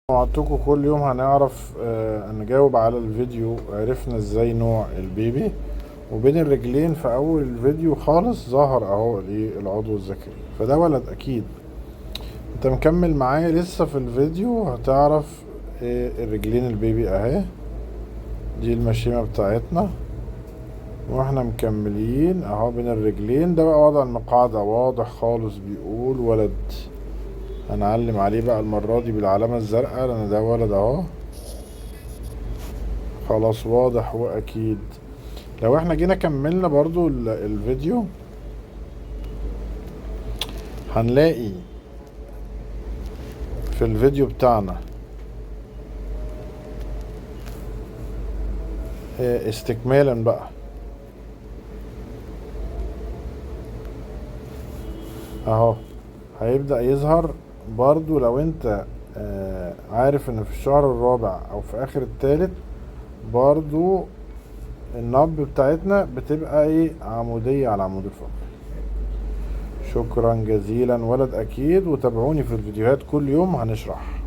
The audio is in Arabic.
وعدتكم كل يوم هنعرف نجاوب على الفيديو. عرفنا ازاي نوع البيبي، وبين الرجلين في اول الفيديو خالص ظهر اهو العضو الذكري، فده ولد اكيد. انت مكمل معايا لسه في الفيديو هتعرف الرجلين البيبي اهي، دي المشيمة بتاعتنا، واحنا مكملين اهو بين الرجلين. ده بقى وضع المقعدة واضح خالص، بيقول ولد. هنعلم عليه بقى المرة دي بالعلامة الزرقاء لان ده ولد اهو، خلاص واضح واكيد. لو احنا جينا كملنا برضو الفيديو هنلاقي في الفيديو بتاعنا استكمالا بقى اهو هيبدأ يظهر. برضو لو انت عارف ان في الشهر الرابع او في اخر الثالث برضو النبض بتاعتنا بتبقى عمودية على العمود الفقري. شكرا جزيلا ولد اكيد، وتابعوني في الفيديوهات كل يوم هنشرح.